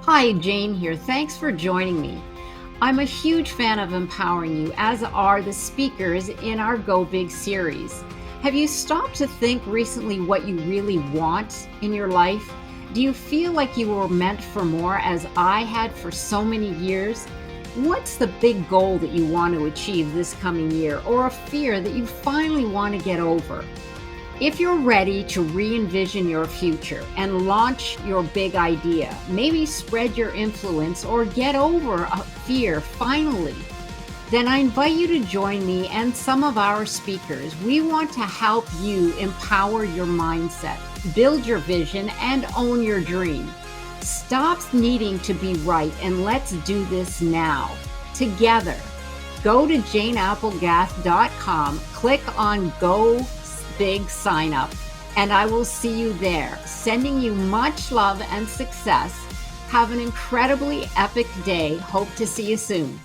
Hi, Jane here. Thanks for joining me. I'm a huge fan of empowering you, as are the speakers in our Go Big series. Have you stopped to think recently what you really want in your life? Do you feel like you were meant for more, as I had for so many years? What's the big goal that you want to achieve this coming year, or a fear that you finally want to get over? If you're ready to re-envision your future and launch your big idea, maybe spread your influence or get over a fear finally, then I invite you to join me and some of our speakers. We want to help you empower your mindset, build your vision, and own your dream. Stop needing to be right and let's do this now, together. Go to janeapplegath.com, click on Go Big Sign Up, and I will see you there. Sending you much love and success. Have an incredibly epic day. Hope to see you soon.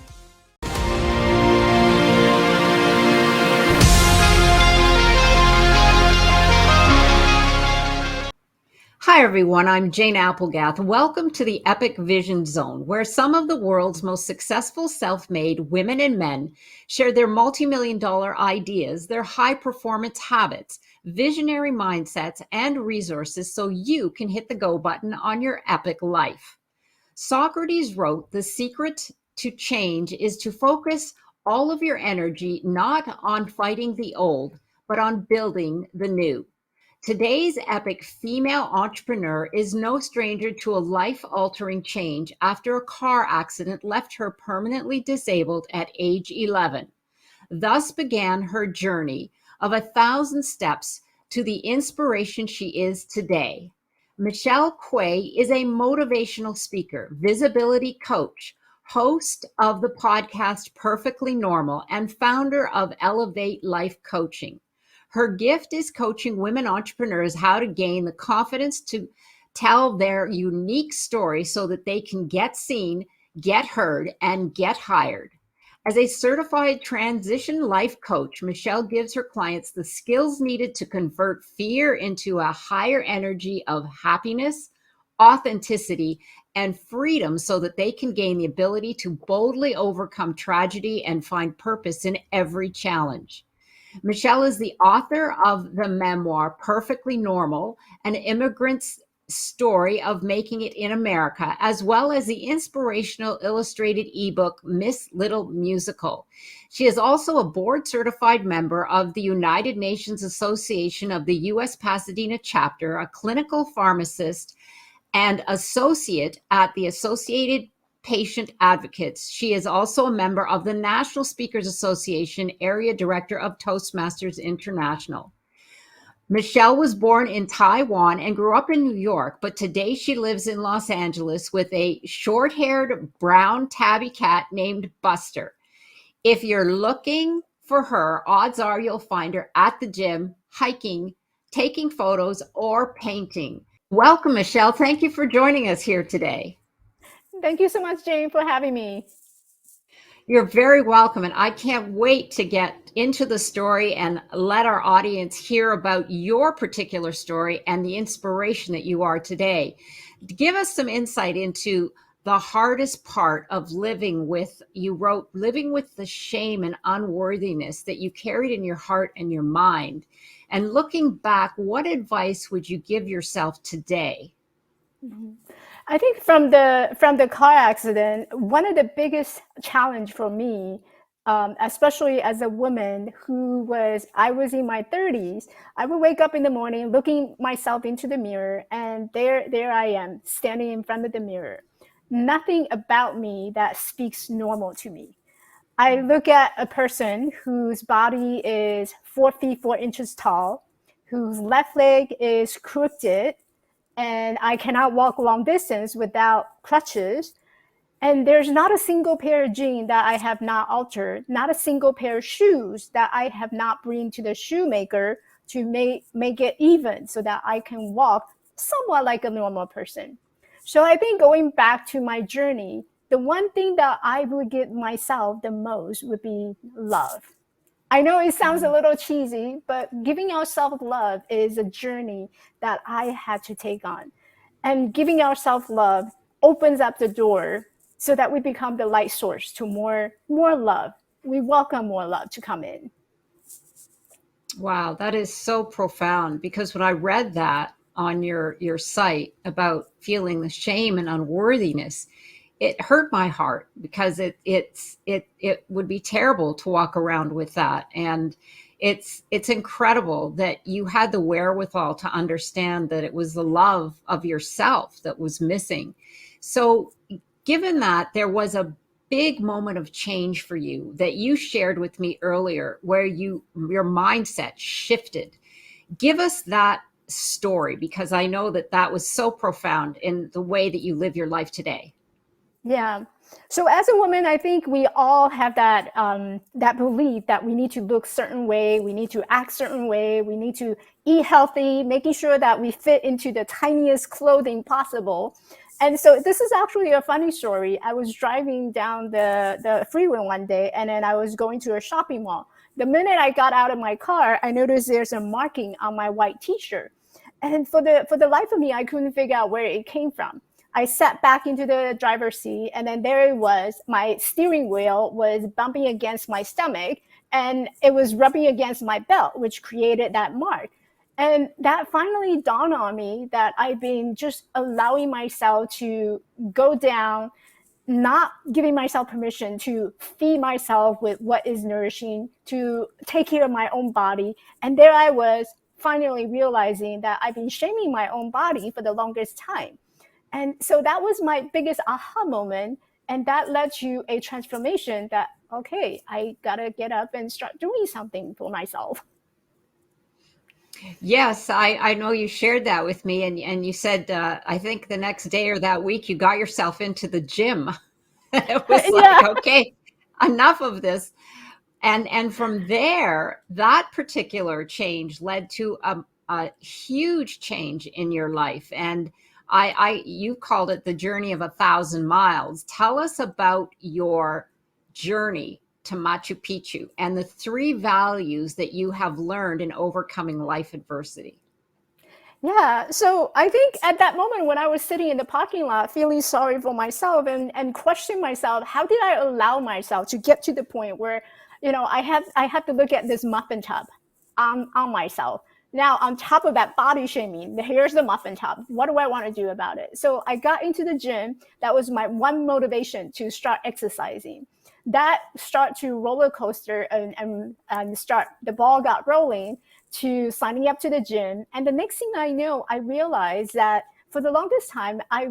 Hi, everyone. I'm Jane Applegath. Welcome to the Epic Vision Zone, where some of the world's most successful self-made women and men share their multi-million-dollar ideas, their high-performance habits, visionary mindsets, and resources so you can hit the go button on your epic life. Socrates wrote, "The secret to change is to focus all of your energy not on fighting the old, but on building the new." Today's epic female entrepreneur is no stranger to a life-altering change after a car accident left her permanently disabled at age 11. Thus began her journey of 1,000 steps to the inspiration she is today. Michelle Kuei is a motivational speaker, visibility coach, host of the podcast Perfectly Normal, and founder of Elevate Life Coaching. Her gift is coaching women entrepreneurs how to gain the confidence to tell their unique story so that they can get seen, get heard, and get hired. As a certified transition life coach, Michelle gives her clients the skills needed to convert fear into a higher energy of happiness, authenticity, and freedom so that they can gain the ability to boldly overcome tragedy and find purpose in every challenge. Michelle is the author of the memoir Perfectly Normal, an immigrant's story of making it in America, as well as the inspirational illustrated ebook Miss Little Musical. She is also a board certified member of the United Nations Association of the U.S. Pasadena chapter, a clinical pharmacist, and associate at the Associated Patient Advocates. She is also a member of the National Speakers Association, area director of Toastmasters International. Michelle was born in Taiwan and grew up in New York, but today she lives in Los Angeles with a short-haired brown tabby cat named Buster. If you're looking for her, odds are you'll find her at the gym, hiking, taking photos, or painting. Welcome, Michelle. Thank you for joining us here today. Thank you so much, Jane, for having me. You're very welcome. And I can't wait to get into the story and let our audience hear about your particular story and the inspiration that you are today. Give us some insight into the hardest part of living with, you wrote, living with the shame and unworthiness that you carried in your heart and your mind. And looking back, what advice would you give yourself today? I think from the car accident, one of the biggest challenge for me, especially as a woman I was in my 30s, I would wake up in the morning, looking myself into the mirror, and there I am, standing in front of the mirror. Nothing about me that speaks normal to me. I look at a person whose body is 4 feet 4 inches tall, whose left leg is crooked, and I cannot walk long distance without crutches. And there's not a single pair of jeans that I have not altered, not a single pair of shoes that I have not bring to the shoemaker to make it even so that I can walk somewhat like a normal person. So I think going back to my journey, the one thing that I would give myself the most would be love. I know it sounds a little cheesy, but giving ourselves love is a journey that I had to take on. And giving ourselves love opens up the door so that we become the light source to more love. We welcome more love to come in. Wow, that is so profound, because when I read that on your site about feeling the shame and unworthiness, it hurt my heart, because it would be terrible to walk around with that. And it's incredible that you had the wherewithal to understand that it was the love of yourself that was missing. So given that there was a big moment of change for you that you shared with me earlier, where your mindset shifted, give us that story, because I know that that was so profound in the way that you live your life today. Yeah. So as a woman, I think we all have that belief that we need to look certain way, we need to act certain way, we need to eat healthy, making sure that we fit into the tiniest clothing possible. And so this is actually a funny story. I was driving down the freeway one day, and then I was going to a shopping mall. The minute I got out of my car, I noticed there's a marking on my white T-shirt, and for the life of me, I couldn't figure out where it came from. I sat back into the driver's seat, and then there it was. My steering wheel was bumping against my stomach, and it was rubbing against my belt, which created that mark. And that finally dawned on me that I've been just allowing myself to go down, not giving myself permission to feed myself with what is nourishing, to take care of my own body. And there I was, finally realizing that I've been shaming my own body for the longest time. And so that was my biggest aha moment. And that led to a transformation that, okay, I got to get up and start doing something for myself. Yes, I know you shared that with me, and you said, I think the next day or that week you got yourself into the gym. It was like, Yeah. okay, enough of this. And from there, that particular change led to a huge change in your life. And you called it the journey of 1,000 miles. Tell us about your journey to Machu Picchu and the three values that you have learned in overcoming life adversity. Yeah. So I think at that moment when I was sitting in the parking lot feeling sorry for myself and questioning myself, how did I allow myself to get to the point where, I had to look at this muffin tub on myself. Now on top of that body shaming, here's the muffin tub. What do I want to do about it? So I got into the gym. That was my one motivation to start exercising. That start to roller coaster and start the ball got rolling to signing up to the gym. And the next thing I know, I realized that for the longest time, I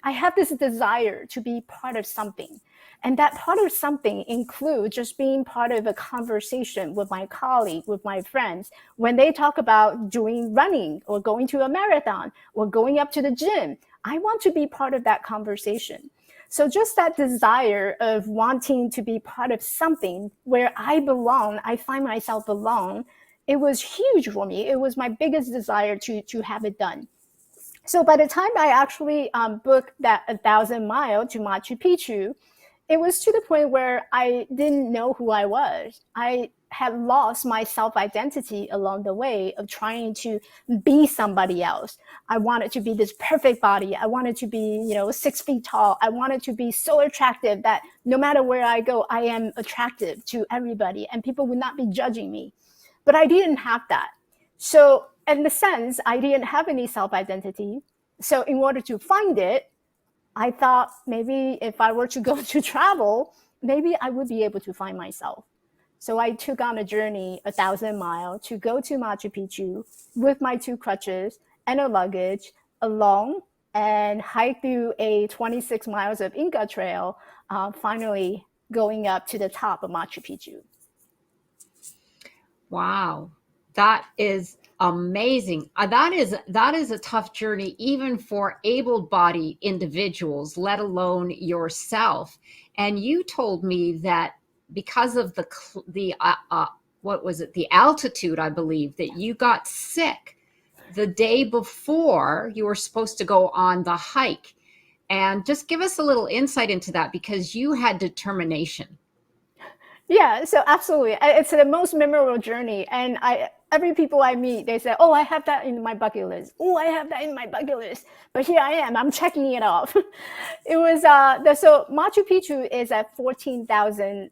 have this desire to be part of something. And that part of something includes just being part of a conversation with my colleague, with my friends, when they talk about doing running or going to a marathon or going up to the gym. I want to be part of that conversation. So just that desire of wanting to be part of something where I belong, I find myself belong, it was huge for me. It was my biggest desire to have it done. So by the time I actually booked that 1,000 mile to Machu Picchu, it was to the point where I didn't know who I was. I had lost my self-identity along the way of trying to be somebody else. I wanted to be this perfect body. I wanted to be, 6 feet tall. I wanted to be so attractive that no matter where I go, I am attractive to everybody and people would not be judging me. But I didn't have that. So in the sense, I didn't have any self-identity. So in order to find it, I thought maybe if I were to go to travel, maybe I would be able to find myself. So I took on a journey 1,000 miles to go to Machu Picchu with my two crutches and a luggage alone and hike through a 26 miles of Inca trail, finally going up to the top of Machu Picchu. Wow, that is amazing. That is a tough journey, even for able-bodied individuals, let alone yourself. And you told me that because of the what was it, the altitude, I believe, that you got sick the day before you were supposed to go on the hike. And just give us a little insight into that, because you had determination. Yeah, so absolutely. It's the most memorable journey. And every people I meet, they say, oh, I have that in my bucket list. Oh, I have that in my bucket list. But here I am, I'm checking it off. It was, so Machu Picchu is at 14,000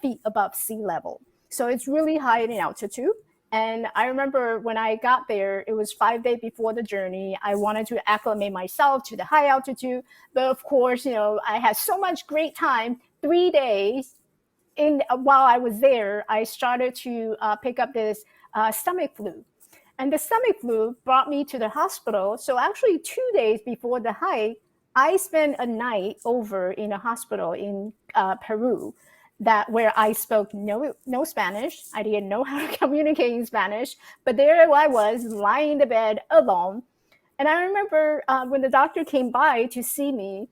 feet above sea level. So it's really high in altitude. And I remember when I got there, it was 5 days before the journey. I wanted to acclimate myself to the high altitude. But of course, I had so much great time, 3 days while I was there, I started to pick up this stomach flu. And the stomach flu brought me to the hospital. So actually 2 days before the hike, I spent a night over in a hospital in Peru where I spoke no Spanish. I didn't know how to communicate in Spanish, but there I was lying in the bed alone. And I remember when the doctor came by to see me,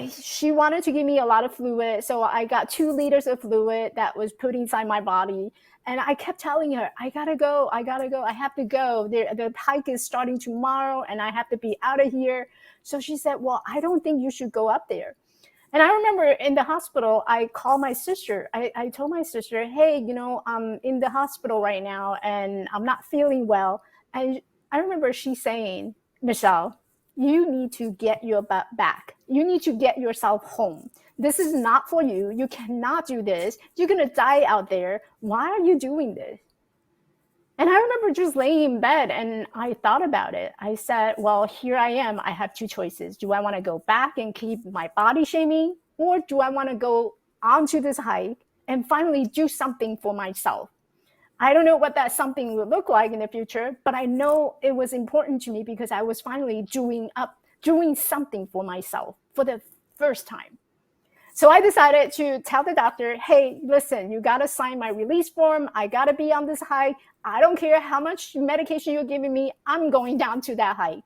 she wanted to give me a lot of fluid. So I got 2 liters of fluid that was put inside my body. And I kept telling her, I gotta go, I have to go. The hike is starting tomorrow and I have to be out of here. So she said, well, I don't think you should go up there. And I remember in the hospital, I called my sister. I told my sister, hey, I'm in the hospital right now and I'm not feeling well. And I remember she saying, Michelle, you need to get your butt back. You need to get yourself home. This is not for you. You cannot do this. You're going to die out there. Why are you doing this? And I remember just laying in bed and I thought about it. I said, well, here I am. I have two choices. Do I want to go back and keep my body shaming? Or do I want to go onto this hike and finally do something for myself? I don't know what that something will look like in the future, but I know it was important to me because I was finally doing something for myself for the first time. So I decided to tell the doctor, hey, listen, you got to sign my release form. I got to be on this hike. I don't care how much medication you're giving me. I'm going down to that hike.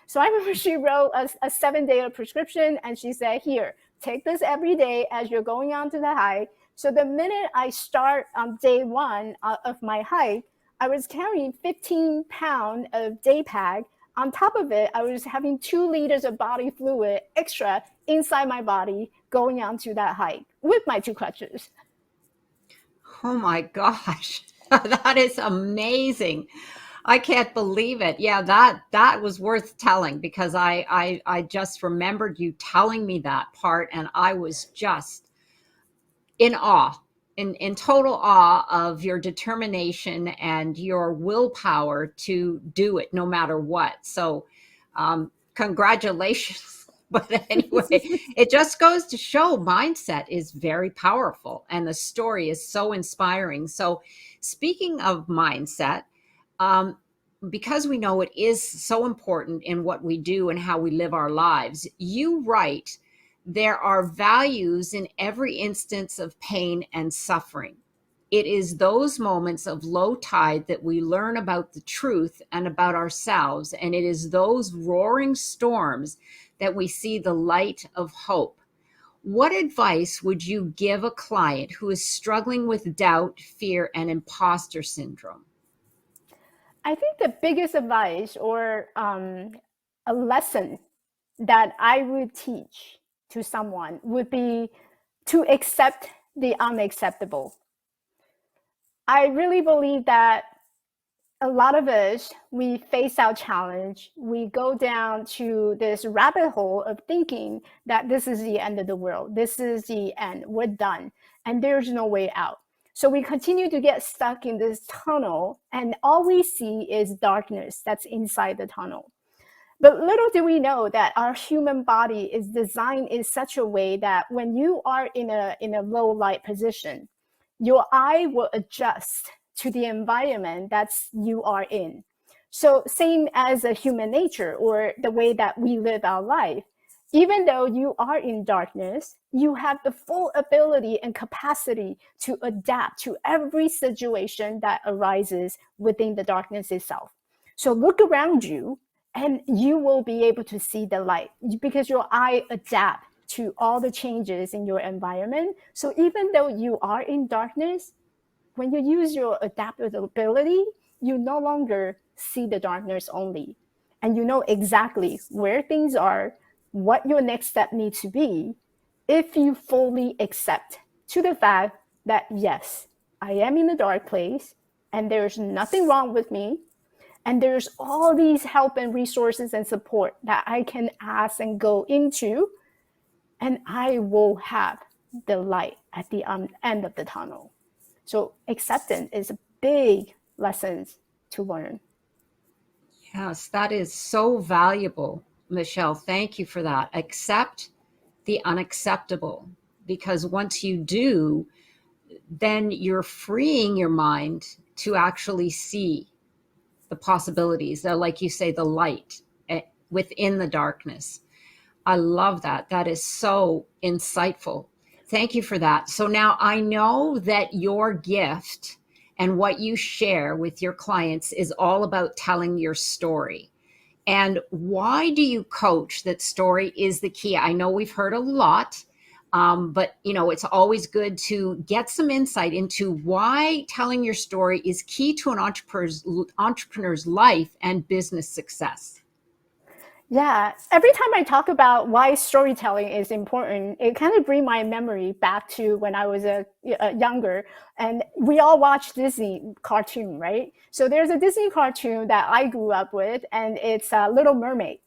So I remember she wrote a 7-day prescription and she said, here, take this every day as you're going on to the hike. So the minute I start on day 1 of my hike, I was carrying 15 pounds of day pack. On top of it, I was having 2 liters of body fluid extra inside my body going on to that hike with my 2 crutches. Oh my gosh. That is amazing. I can't believe it. Yeah, that was worth telling because I just remembered you telling me that part and I was just in awe, in total awe of your determination and your willpower to do it no matter what. So, congratulations. But anyway, it just goes to show mindset is very powerful and the story is so inspiring. So, speaking of mindset, um, because we know it is so important in what we do and how we live our lives, you write there are values in every instance of pain and suffering. It is those moments of low tide that we learn about the truth and about ourselves. And it is those roaring storms that we see the light of hope. What advice would you give a client who is struggling with doubt, fear, and imposter syndrome? I think the biggest advice or a lesson that I would teach to someone would be to accept the unacceptable. I really believe that a lot of us, we face our challenge, we go down to this rabbit hole of thinking that this is the end of the world, this is the end, we're done, and there's no way out. So we continue to get stuck in this tunnel, and all we see is darkness that's inside the tunnel. But little do we know that our human body is designed in such a way that when you are in a low light position, your eye will adjust to the environment that's you are in. So same as a human nature or the way that we live our life, even though you are in darkness, you have the full ability and capacity to adapt to every situation that arises within the darkness itself. So look around you and you will be able to see the light because your eye adapt to all the changes in your environment. So even though you are in darkness, when you use your adaptability, you no longer see the darkness only. And you know exactly where things are, what your next step needs to be, if you fully accept to the fact that, yes, I am in a dark place, and there's nothing wrong with me. And there's all these help and resources and support that I can ask and go into, and I will have the light at the end of the tunnel. So acceptance is a big lesson to learn. Yes, that is so valuable, Michelle. Thank you for that. Accept the unacceptable, because once you do, then you're freeing your mind to actually see the possibilities, like you say, the light within the darkness. I love that. That is so insightful. Thank you for that. So now I know that your gift and what you share with your clients is all about telling your story. And why do you coach that story is the key? I know we've heard a lot, but it's always good to get some insight into why telling your story is key to an entrepreneur's life and business success. Yeah, every time I talk about why storytelling is important, it kind of brings my memory back to when I was a younger, and we all watch Disney cartoon, right? So there's a Disney cartoon that I grew up with, and it's Little Mermaid.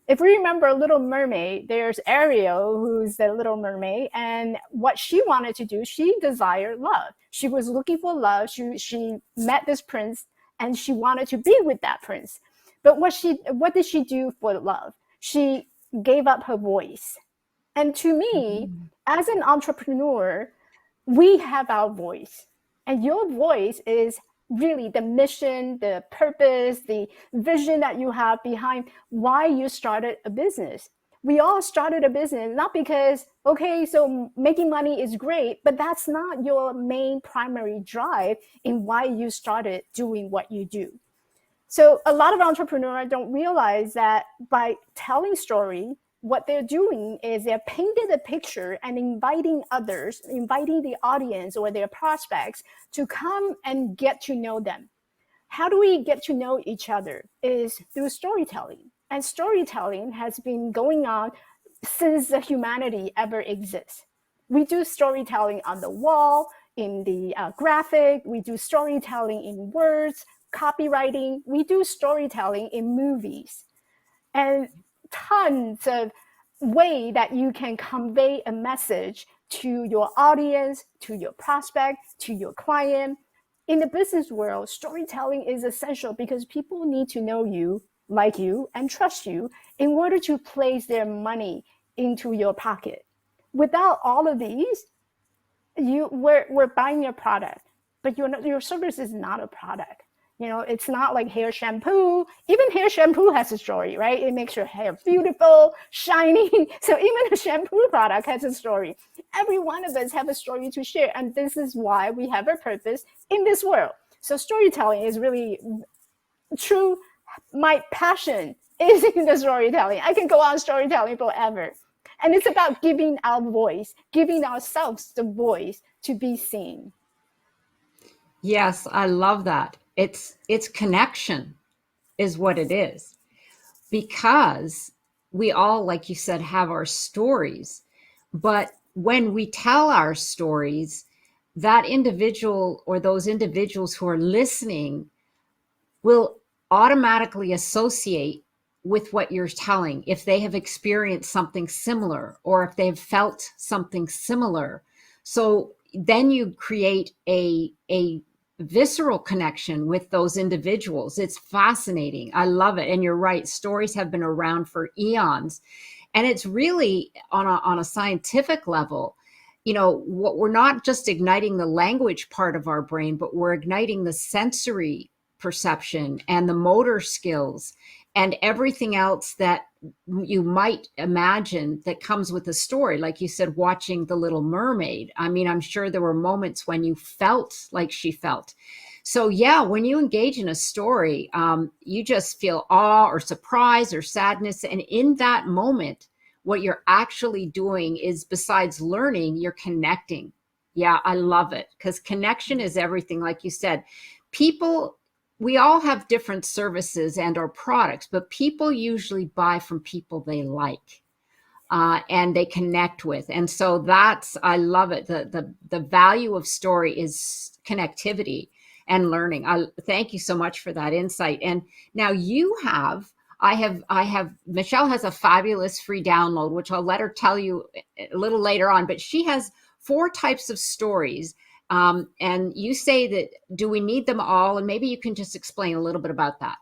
If we remember Little Mermaid, there's Ariel, who's the Little Mermaid, and what she wanted to do, she desired love. She was looking for love. She met this prince, and she wanted to be with that prince. But what did she do for love? She gave up her voice. And to me, Mm-hmm. as an entrepreneur, we have our voice. And your voice is really the mission, the purpose, the vision that you have behind why you started a business. We all started a business not because, okay, so making money is great, but that's not your main primary drive in why you started doing what you do. So a lot of entrepreneurs don't realize that by telling story, what they're doing is they're painting a picture and inviting others, inviting the audience or their prospects to come and get to know them. How do we get to know each other? Is through storytelling. And storytelling has been going on since the humanity ever exists. We do storytelling on the wall, in the graphic, we do storytelling in words, copywriting, we do storytelling in movies, and tons of way that you can convey a message to your audience, to your prospect, to your client. In the business world, storytelling is essential because people need to know you, like you, and trust you in order to place their money into your pocket. Without all of these, we're buying your product, but your service is not a product. It's not like hair shampoo. Even hair shampoo has a story, right? It makes your hair beautiful, shiny. So even a shampoo product has a story. Every one of us have a story to share, and this is why we have a purpose in this world. So storytelling is really true. My passion is in the storytelling. I can go on storytelling forever. And it's about giving our voice, giving ourselves the voice to be seen. Yes, I love that. It's connection is what it is, because we all, like you said, have our stories. But when we tell our stories, that individual or those individuals who are listening will automatically associate with what you're telling if they have experienced something similar or if they've felt something similar. So then you create a visceral connection with those individuals. It's fascinating. I love it. And you're right, stories have been around for eons. And it's really on a scientific level, what we're not just igniting the language part of our brain, but we're igniting the sensory perception and the motor skills and everything else that you might imagine that comes with a story. Like you said, watching The Little Mermaid. I mean, I'm sure there were moments when you felt like she felt. So yeah, when you engage in a story, you just feel awe or surprise or sadness. And in that moment, what you're actually doing is, besides learning, you're connecting. Yeah, I love it, because connection is everything. Like you said, people, we all have different services and or products, but people usually buy from people they like, and they connect with. And so I love it. The value of story is connectivity. and learning. I thank you so much for that insight. And now I have Michelle has a fabulous free download, which I'll let her tell you a little later on, but she has 4 types of stories. And you say that, do we need them all? And maybe you can just explain a little bit about that.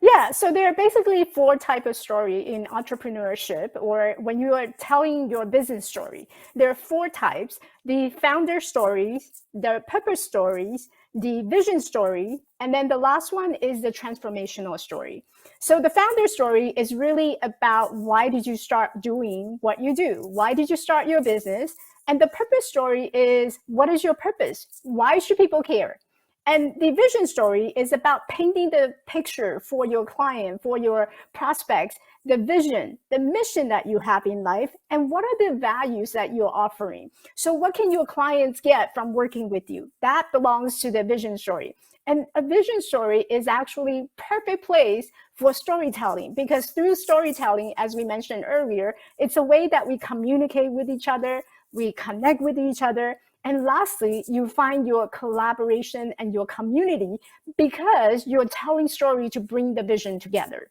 Yeah, so there are basically 4 types of story in entrepreneurship, or when you are telling your business story. There are 4 types: the founder stories, the purpose stories, the vision story, and then the last one is the transformational story. So the founder story is really about why did you start doing what you do? Why did you start your business? And the purpose story is, what is your purpose? Why should people care? And the vision story is about painting the picture for your client, for your prospects, the vision, the mission that you have in life, and what are the values that you're offering. So what can your clients get from working with you? That belongs to the vision story. And a vision story is actually perfect place for storytelling, because through storytelling, as we mentioned earlier, it's a way that we communicate with each other, we connect with each other. And lastly, you find your collaboration and your community because you're telling story to bring the vision together.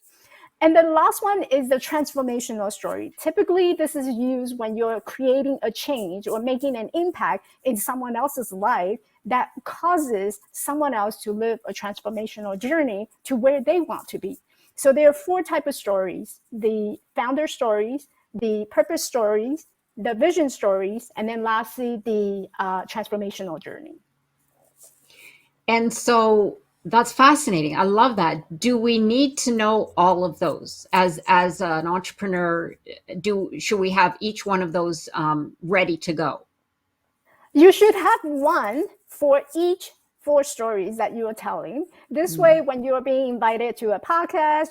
And the last one is the transformational story. Typically, this is used when you're creating a change or making an impact in someone else's life that causes someone else to live a transformational journey to where they want to be. So there are 4 types of stories: the founder stories, the purpose stories, the vision stories, and then lastly, the transformational journey. And so that's fascinating. I love that. Do we need to know all of those as an entrepreneur? Should we have each one of those ready to go? You should have one for each 4 stories that you are telling. This way, when you're being invited to a podcast,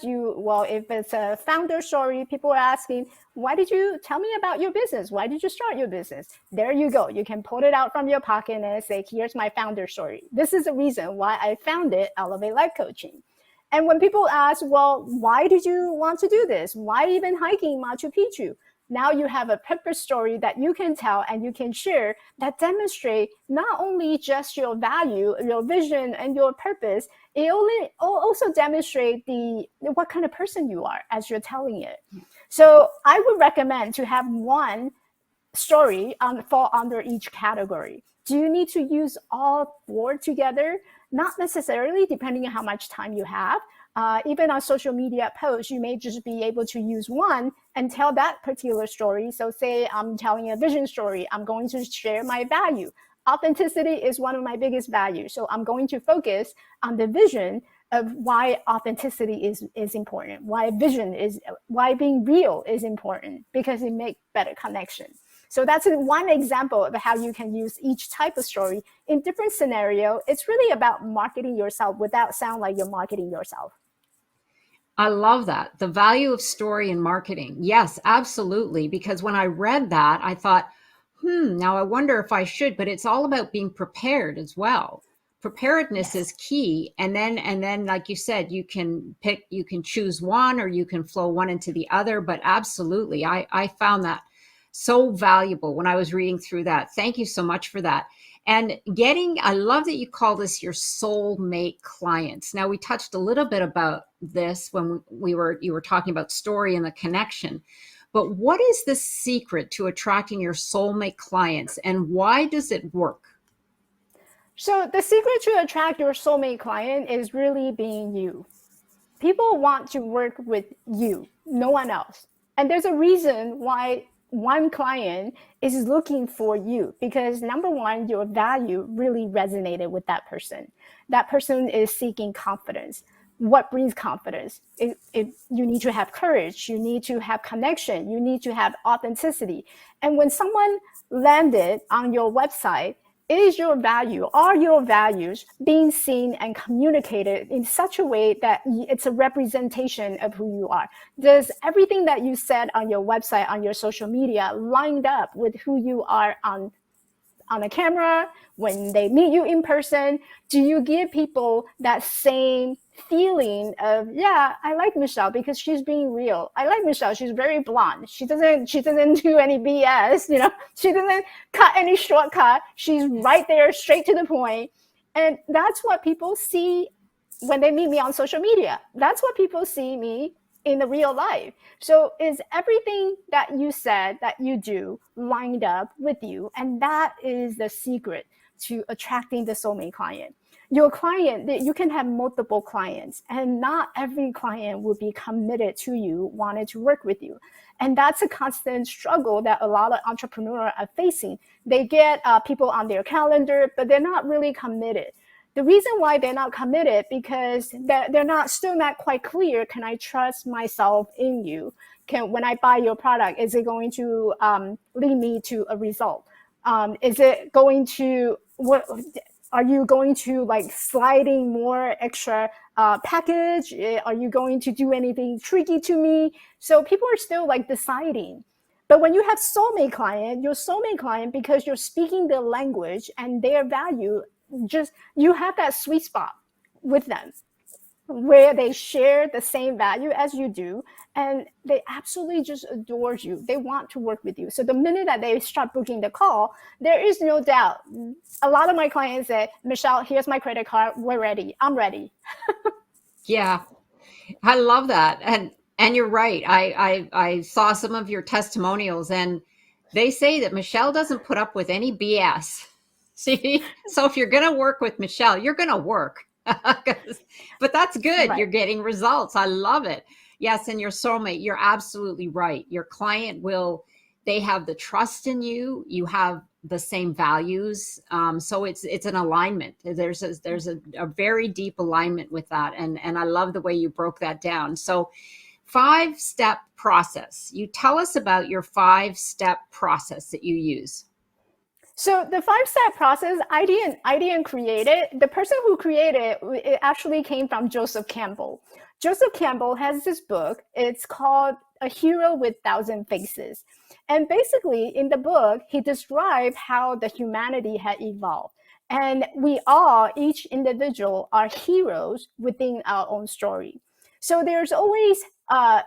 if it's a founder story, people are asking, why did you tell me about your business? Why did you start your business? There you go. You can pull it out from your pocket and say, here's my founder story. This is the reason why I founded Elevate Life Coaching. And when people ask, well, why did you want to do this? Why even hiking Machu Picchu? Now you have a purpose story that you can tell and you can share that demonstrate not only just your value, your vision, and your purpose, it also demonstrate what kind of person you are as you're telling it. So I would recommend to have one story fall under each category. Do you need to use all 4 together? Not necessarily, depending on how much time you have. Even on social media posts, you may just be able to use one and tell that particular story. So say I'm telling a vision story, I'm going to share my value. Authenticity is one of my biggest values. So I'm going to focus on the vision of why authenticity is important, why being real is important, because it makes better connection. So that's one example of how you can use each type of story in different scenario. It's really about marketing yourself without sound like you're marketing yourself. I love that. The value of story in marketing. Yes, absolutely. Because when I read that, I thought, now I wonder if I should, but it's all about being prepared as well. Preparedness is key. And then, like you said, you can choose one, or you can flow one into the other. But absolutely, I found that so valuable when I was reading through that. Thank you so much for that. And I love that you call this your soulmate clients. Now, we touched a little bit about this when you were talking about story and the connection, but what is the secret to attracting your soulmate clients, and why does it work? So the secret to attract your soulmate client is really being you. People want to work with you, no one else. And there's a reason why one client is looking for you, because number one, your value really resonated with that person. That person is seeking confidence. What brings confidence? You need to have courage. You need to have connection. You need to have authenticity. And when someone landed on your website, is your value, are your values being seen and communicated in such a way that it's a representation of who you are? Does everything that you said on your website, on your social media, lined up with who you are on a camera, when they meet you in person? Do you give people that same feeling of, yeah, I like Michelle because she's being real. I like Michelle. She's very blunt. She doesn't do any BS, she doesn't cut any shortcut. She's right there, straight to the point. And that's what people see when they meet me on social media. That's what people see me in the real life. So is everything that you said that you do lined up with you? And that is the secret to attracting the soulmate client. Your client, you can have multiple clients, and not every client will be committed to you, wanted to work with you. And that's a constant struggle that a lot of entrepreneurs are facing. They get people on their calendar, but they're not really committed. The reason why they're not committed because they're not still not quite clear. Can I trust myself in you? When I buy your product, is it going to lead me to a result? Is it going to what? Are you going to like sliding more extra package? Are you going to do anything tricky to me? So people are still like deciding. But when you have soulmate client, your soulmate client, because you're speaking their language and their value, just you have that sweet spot with them where they share the same value as you do, and they absolutely just adore you. They want to work with you. So the minute that they start booking the call, there is no doubt. A lot of my clients say, Michelle, here's my credit card. We're ready. I'm ready. Yeah, I love that. And you're right. I saw some of your testimonials, and they say that Michelle doesn't put up with any BS. See, so if you're going to work with Michelle, you're going to work. But that's good. Right. You're getting results. I love it. Yes, and your soulmate, you're absolutely right. Your client will, they have the trust in you. You have the same values. So it's an alignment. There's a very deep alignment with that. And I love the way you broke that down. So 5-step process. You tell us about your 5-step process that you use. So the 5-step process, I didn't create it. The person who created it actually came from Joseph Campbell. Joseph Campbell has this book. It's called A Hero with Thousand Faces. And basically in the book, he described how the humanity had evolved. And we all, each individual, are heroes within our own story. So there's always 5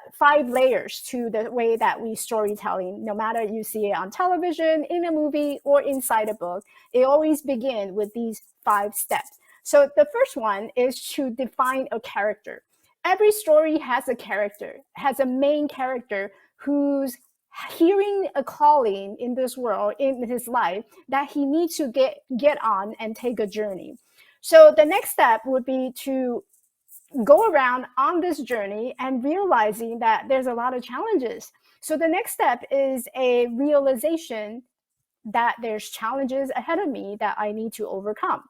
layers to the way that we storytelling, no matter you see it on television, in a movie, or inside a book. It always begins with these 5 steps. So the first one is to define a character. Every story has a character, has a main character who's hearing a calling in this world, in his life, that he needs to get on and take a journey. So the next step would be to go around on this journey and realizing that there's a lot of challenges. So the next step is a realization that there's challenges ahead of me that I need to overcome.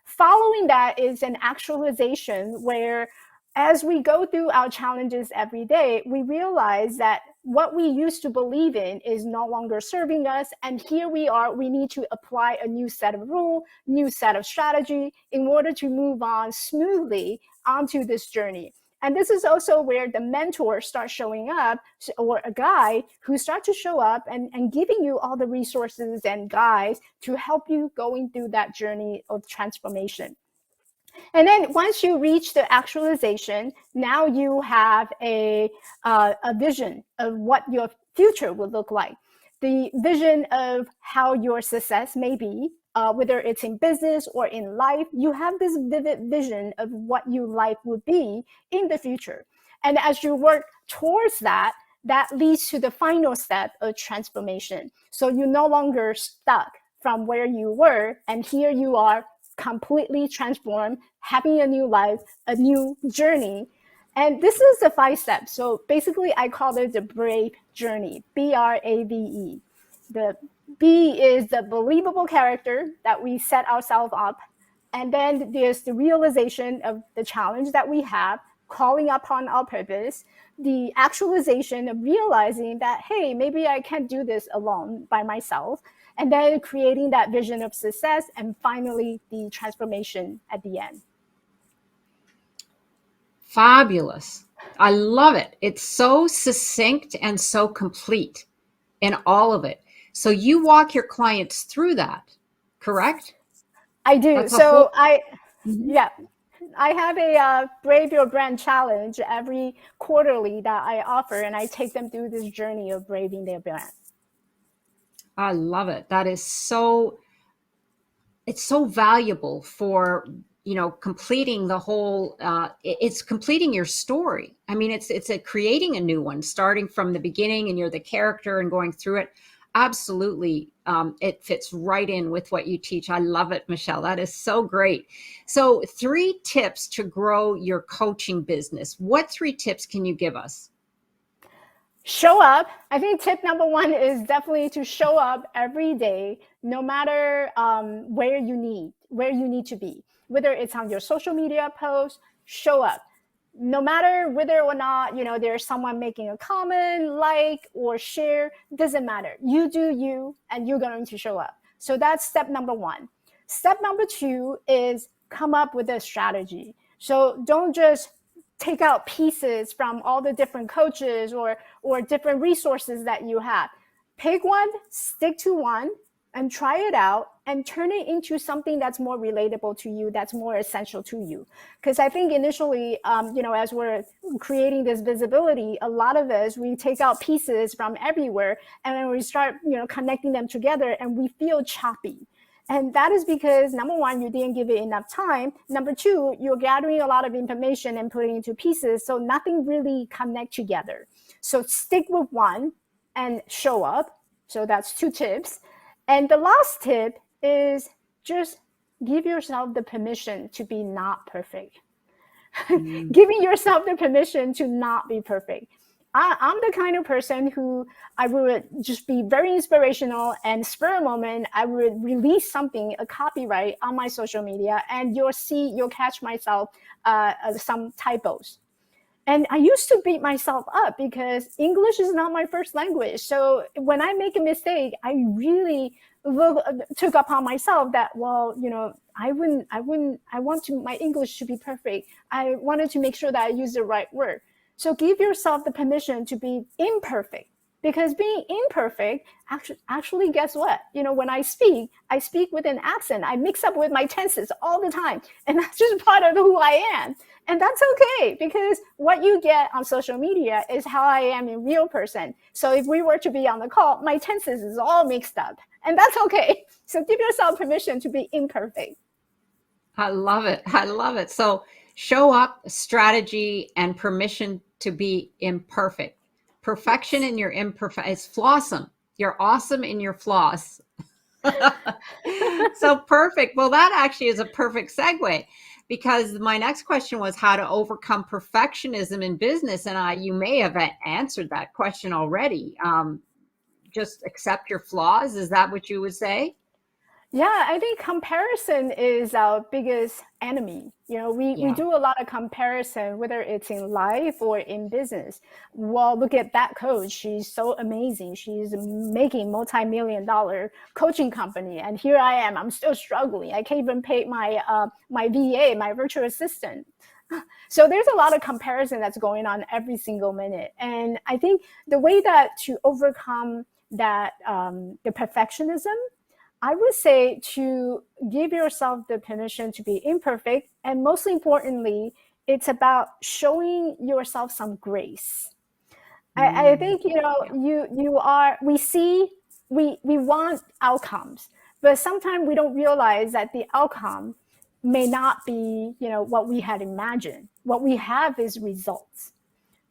Following that is an actualization where, as we go through our challenges every day, we realize that what we used to believe in is no longer serving us. And here we are, we need to apply a new set of rule, new set of strategy in order to move on smoothly onto this journey. And this is also where the mentor starts showing up, or a guide who starts to show up and giving you all the resources and guides to help you going through that journey of transformation. And then once you reach the actualization, now you have a vision of what your future would look like. The vision of how your success may be, whether it's in business or in life, you have this vivid vision of what your life would be in the future. And as you work towards that, that leads to the final step of transformation. So you're no longer stuck from where you were, and here you are completely transformed, having a new life, a new journey. And this is the 5 steps. So basically, I call it the brave journey, BRAVE. The B is the believable character that we set ourselves up. And then there's the realization of the challenge that we have, calling upon our purpose, the actualization of realizing that, hey, maybe I can't do this alone by myself, and then creating that vision of success, and finally the transformation at the end. Fabulous. I love it. It's so succinct and so complete in all of it. So you walk your clients through that, correct? I do. That's a whole. So Mhm. yeah, I have a Brave Your Brand challenge every quarterly that I offer, and I take them through this journey of braving their brand. I love it. That is so it's so valuable for, completing the whole, it's completing your story. I mean, it's a creating a new one, starting from the beginning, and you're the character and going through it. Absolutely. It fits right in with what you teach. I love it, Michelle. That is so great. So 3 tips to grow your coaching business. What 3 tips can you give us? Show up. I think tip number one is definitely to show up every day, no matter where you need to be, whether it's on your social media post. Show up, no matter whether or not there's someone making a comment, like or share. Doesn't matter. You do you, and you're going to show up. So that's step number one. Step number two is come up with a strategy. So don't just take out pieces from all the different coaches or different resources that you have. Pick one, stick to one, and try it out and turn it into something that's more relatable to you, that's more essential to you. Because I think initially, as we're creating this visibility, a lot of us, we take out pieces from everywhere and then we start, connecting them together, and we feel choppy. And that is because, number one, you didn't give it enough time. Number two, you're gathering a lot of information and putting it into pieces, so nothing really connect together. So stick with one and show up. So that's 2 tips. And the last tip is just give yourself the permission to be not perfect. Giving yourself the permission to not be perfect. I'm the kind of person who I would just be very inspirational, and spur a moment, I would release something, a copyright on my social media, and you'll catch myself some typos. And I used to beat myself up because English is not my first language. So when I make a mistake, I really took upon myself that, I want my English to be perfect. I wanted to make sure that I use the right word. So give yourself the permission to be imperfect, because being imperfect, actually, guess what? When I speak with an accent. I mix up with my tenses all the time, and that's just part of who I am. And that's okay, because what you get on social media is how I am in real person. So if we were to be on the call, my tenses is all mixed up, and that's okay. So give yourself permission to be imperfect. I love it. I love it. So show up, strategy, and permission to be imperfect. Perfection Yes. in your imperfect. It's flawsome. You're awesome in your flaws. So perfect. Well, that actually is a perfect segue, because my next question was how to overcome perfectionism in business, and you may have answered that question already. Just accept your flaws. Is that what you would say? Yeah, I think comparison is our biggest enemy. We Yeah. do a lot of comparison, whether it's in life or in business. Well, look at that coach. She's so amazing. She's making multi-million-dollar coaching company. And here I am. I'm still struggling. I can't even pay my VA, my virtual assistant. So there's a lot of comparison that's going on every single minute. And I think the way that to overcome that, the perfectionism, I would say to give yourself the permission to be imperfect. And most importantly, it's about showing yourself some grace. I Mm, think, yeah. we want outcomes, but sometimes we don't realize that the outcome may not be, what we had imagined. What we have is results,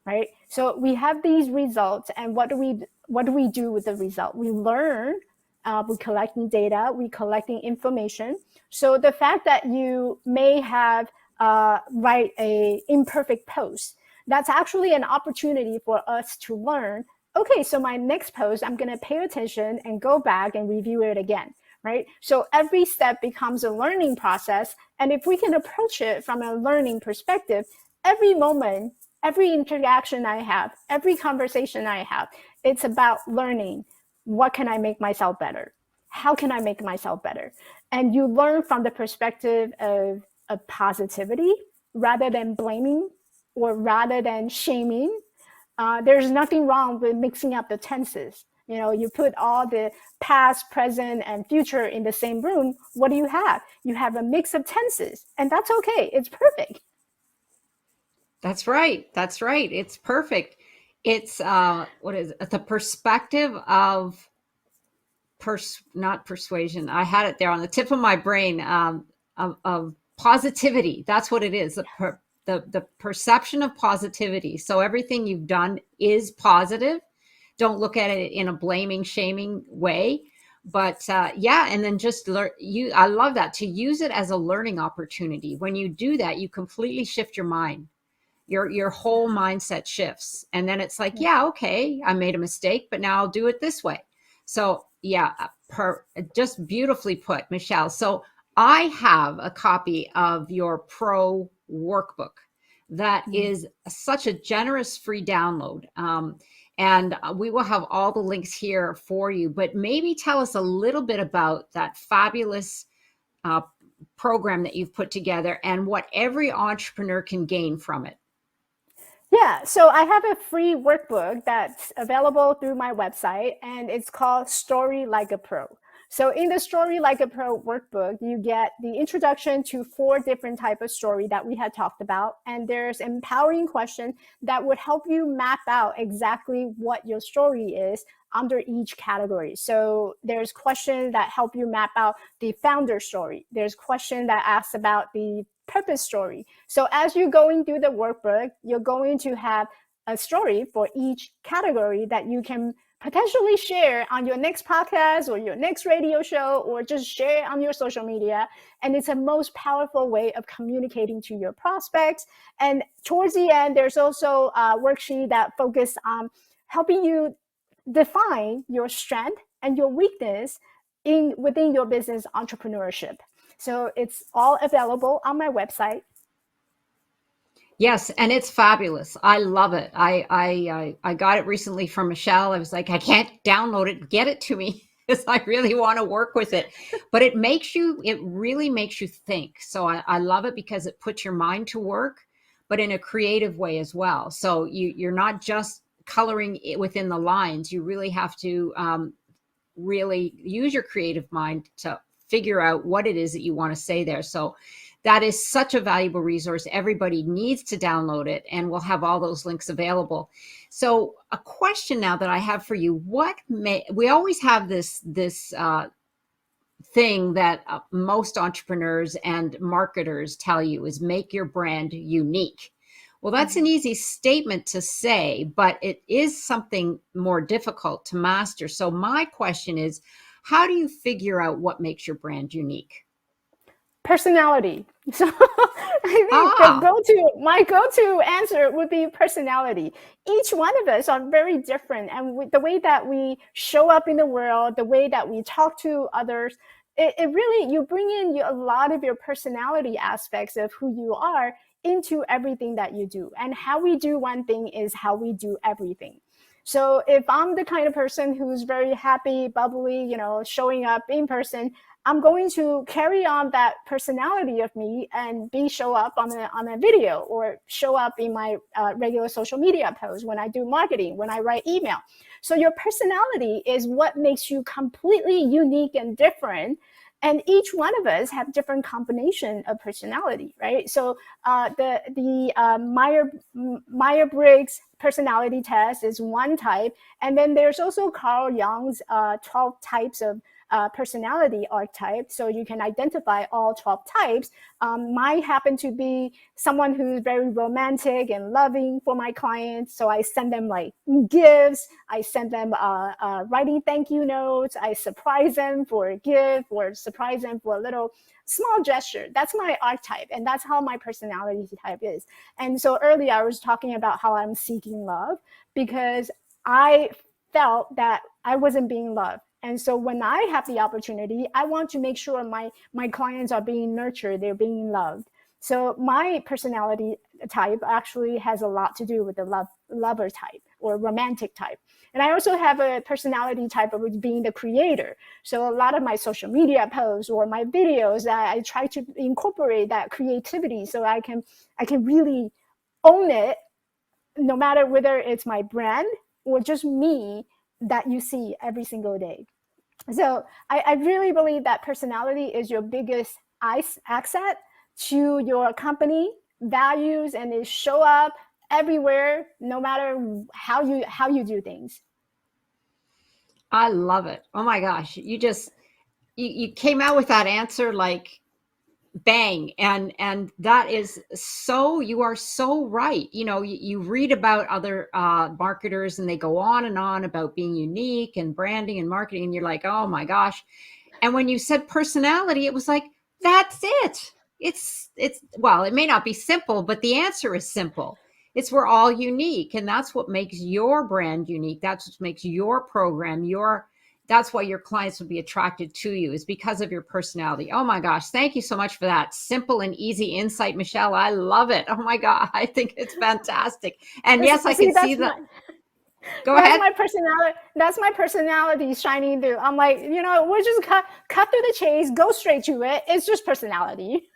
right? So we have these results, and what do we do with the result? We learn. We're collecting data. We're collecting information. So the fact that you may have write a imperfect post, that's actually an opportunity for us to learn. Okay, so my next post, I'm going to pay attention and go back and review it again. Right? So every step becomes a learning process. And if we can approach it from a learning perspective, every moment, every interaction I have, every conversation I have, it's about learning. What can I make myself better? How can I make myself better? And you learn from the perspective of positivity rather than blaming or rather than shaming. There's nothing wrong with mixing up the tenses. You put all the past, present, and future in the same room. What do you have? You have a mix of tenses, and that's okay. It's perfect. That's right. That's right. It's perfect. It's what is it? The perspective of not persuasion. I had it there on the tip of my brain, of positivity. That's what it is. The perception of positivity. So everything you've done is positive. Don't look at it in a blaming, shaming way. But yeah, and then just learn. I love that, to use it as a learning opportunity. When you do that, you completely shift your mind. Your whole mindset shifts, and then it's like, yeah, okay, I made a mistake, but now I'll do it this way. So yeah, just beautifully put, Michelle. So I have a copy of your pro workbook that is such a generous free download. And we will have all the links here for you, but maybe tell us a little bit about that fabulous uh, program that you've put together and what every entrepreneur can gain from it. Yeah, so I have a free workbook that's available through my website, and it's called Story Like a Pro. So in the Story Like a Pro workbook, you get the introduction to 4 different types of story that we had talked about, and there's empowering question that would help you map out exactly what your story is under each category. So there's questions that help you map out the founder story. There's question that asks about the purpose story. So as you're going through the workbook, you're going to have a story for each category that you can potentially share on your next podcast or your next radio show, or just share on your social media. And it's a most powerful way of communicating to your prospects. And towards the end, there's also a worksheet that focus on helping you define your strength and your weakness within your business entrepreneurship. So it's all available on my website. Yes, and it's fabulous. I love it. I got it recently from Michelle. I was like, I can't download it. Get it to me because I really want to work with it. But it really makes you think. So I love it because it puts your mind to work, but in a creative way as well. So you're not just coloring it within the lines. You really have to really use your creative mind to figure out what it is that you want to say there. So that is such a valuable resource. Everybody needs to download it, and we'll have all those links available. So a question now that I have for you, we always have this thing that most entrepreneurs and marketers tell you is make your brand unique. Well, that's an easy statement to say, but it is something more difficult to master. So my question is, how do you figure out what makes your brand unique? Personality. So I think my go-to answer would be personality. Each one of us are very different, and the way that we show up in the world, the way that we talk to others, it really, you bring in a lot of your personality aspects of who you are into everything that you do. And how we do one thing is how we do everything. So if I'm the kind of person who's very happy, bubbly, showing up in person, I'm going to carry on that personality of me and show up on a video, or show up in my regular social media posts, when I do marketing, when I write email. So your personality is what makes you completely unique and different. And each one of us have different combination of personality, right? So the Myers-Briggs personality test is one type, and then there's also Carl Jung's 12 types of personality archetype. So you can identify all 12 types. Mine happen to be someone who's very romantic and loving for my clients. So I send them like gifts. I send them writing thank you notes. I surprise them for a gift, or surprise them for a little small gesture. That's my archetype, and that's how my personality type is. And so earlier I was talking about how I'm seeking love, because I felt that I wasn't being loved. And so when I have the opportunity, I want to make sure my clients are being nurtured, they're being loved. So my personality type actually has a lot to do with the lover type or romantic type. And I also have a personality type of being the creator. So a lot of my social media posts or my videos, I try to incorporate that creativity so I can really own it, no matter whether it's my brand or just me that you see every single day. So I really believe that personality is your biggest asset to your company values, and it show up everywhere, no matter how you do things. I love it. Oh my gosh. You came out with that answer like bang. And that is so, you are so right. You read about other marketers and they go on about being unique and branding and marketing. And you're like, oh my gosh. And when you said personality, it was like, that's it. It's well, it may not be simple, but the answer is simple. It's we're all unique, and that's what makes your brand unique. That's what makes your program your that's why your clients will be attracted to you, is because of your personality. Oh my gosh, thank you so much for that simple and easy insight, Michelle. I love it. Oh my god, I think it's fantastic. And yes, I See, can see that's that. my Go that's ahead. my personality. That's my personality shining through. I'm like, we'll just cut through the chase, go straight to it. It's just personality.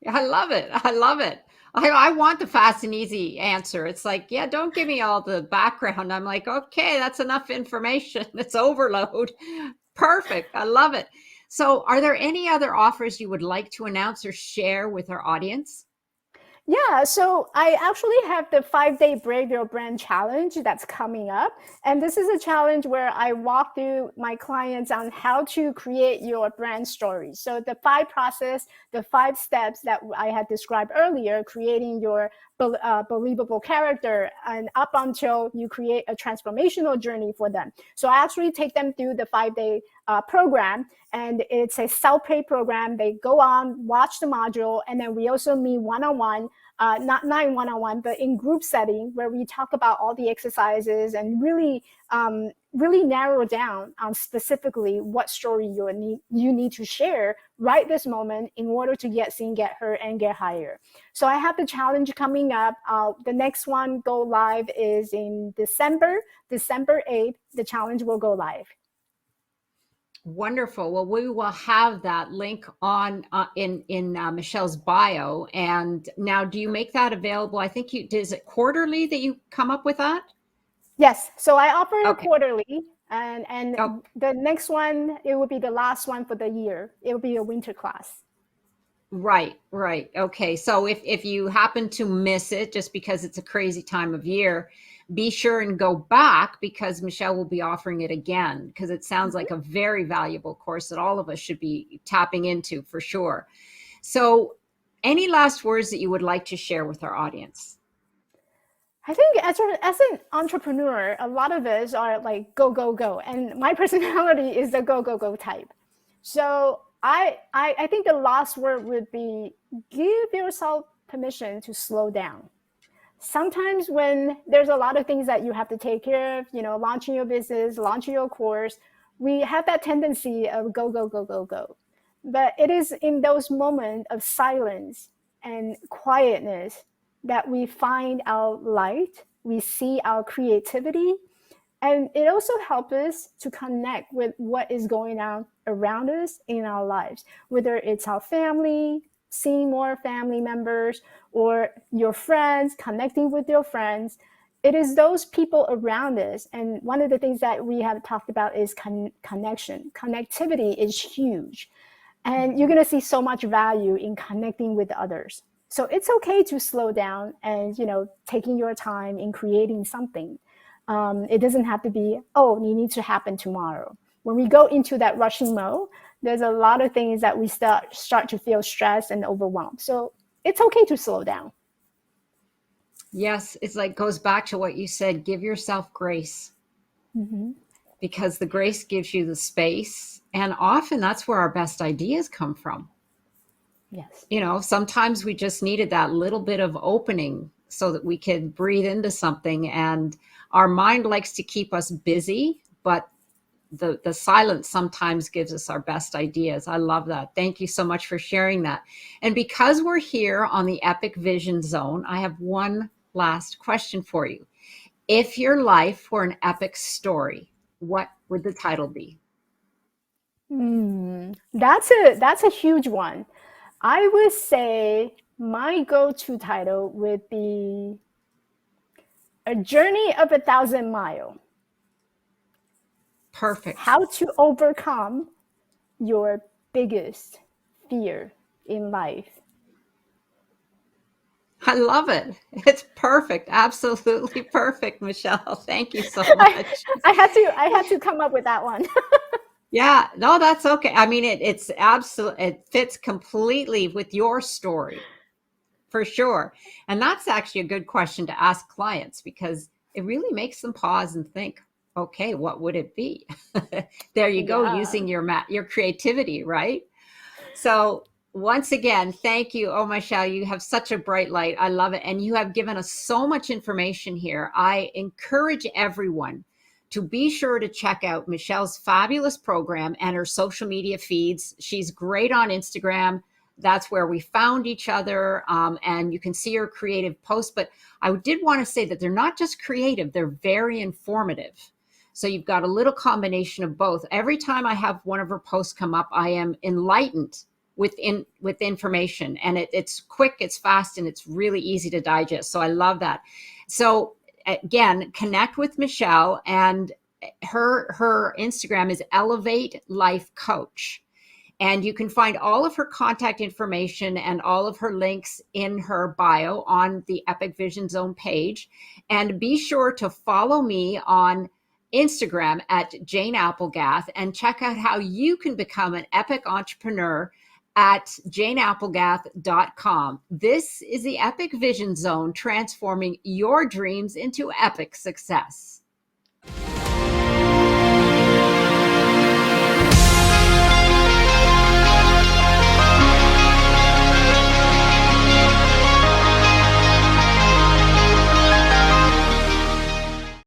I love it. I love it. I want the fast and easy answer. It's like, yeah, don't give me all the background. I'm like, okay, that's enough information. It's overload. Perfect. I love it. So, are there any other offers you would like to announce or share with our audience? Yeah, so I actually have the 5-day Brave Your Brand challenge that's coming up. And this is a challenge where I walk through my clients on how to create your brand story. So the 5 process, the 5 steps that I had described earlier, creating your believable character and up until you create a transformational journey for them. So I actually take them through the 5-day program, and it's a self-pay program. They go on, watch the module, and then we also meet one-on-one, not in one-on-one, but in group setting, where we talk about all the exercises and really narrow down on specifically what story you need to share right this moment in order to get seen, get heard, and get hired. So I have the challenge coming up. The next one go live is in December 8th. The challenge will go live. Wonderful. Well, we will have that link on in Michelle's bio. And now, do you make that available? I think is it quarterly that you come up with that? Yes. So I offer it Okay. quarterly, and Oh, the next one, it will be the last one for the year. It will be a winter class. right, right. Okay. So if you happen to miss it just because it's a crazy time of year, be sure and go back, because Michelle will be offering it again, because it sounds like a very valuable course that all of us should be tapping into for sure. So, any last words that you would like to share with our audience? I think as an entrepreneur, a lot of us are like go go go, and my personality is the go go go type. So I think the last word would be give yourself permission to slow down. Sometimes when there's a lot of things that you have to take care of, launching your business, launching your course, we have that tendency of go go go go go. But it is in those moments of silence and quietness that we find our light, we see our creativity, and it also helps us to connect with what is going on around us in our lives, whether it's our family, seeing more family members, or your friends, connecting with your friends. It is those people around us. And one of the things that we have talked about is connection. Connectivity is huge. And you're going to see so much value in connecting with others. So it's okay to slow down and, taking your time in creating something. It doesn't have to be, oh, it needs to happen tomorrow. When we go into that rushing mode, there's a lot of things that we start to feel stressed and overwhelmed. So it's okay to slow down. Yes, it's like goes back to what you said, give yourself grace, Mm-hmm. because the grace gives you the space. And often that's where our best ideas come from. Yes. Sometimes we just needed that little bit of opening so that we could breathe into something. And our mind likes to keep us busy, but the silence sometimes gives us our best ideas. I love that. Thank you so much for sharing that. And because we're here on the Epic Vision Zone, I have one last question for you. If your life were an epic story, what would the title be? That's a huge one. I would say my go-to title would be A Journey of 1,000 Miles. Perfect. How to overcome your biggest fear in life. I love it. It's perfect. Absolutely perfect, Michelle. Thank you so I, much. I had to come up with that one. Yeah, no, that's okay. I mean, it's absolutely, it fits completely with your story for sure. And that's actually a good question to ask clients because it really makes them pause and think, okay, what would it be? There you go, Yeah. using your creativity, right? So once again, thank you. Oh, Michelle, you have such a bright light. I love it. And you have given us so much information here. I encourage everyone to be sure to check out Michelle's fabulous program and her social media feeds. She's great on Instagram. That's where we found each other. And you can see her creative posts. But I did want to say that they're not just creative, they're very informative. So you've got a little combination of both. Every time I have one of her posts come up, I am enlightened with information, and it's quick, it's fast, and it's really easy to digest. So I love that. So again, connect with Michelle, and her Instagram is Elevate Life Coach. And you can find all of her contact information and all of her links in her bio on the Epic Vision Zone page. And be sure to follow me on Instagram at Jane Applegath and check out how you can become an epic entrepreneur at janeapplegath.com. This is the Epic Vision Zone, transforming your dreams into epic success.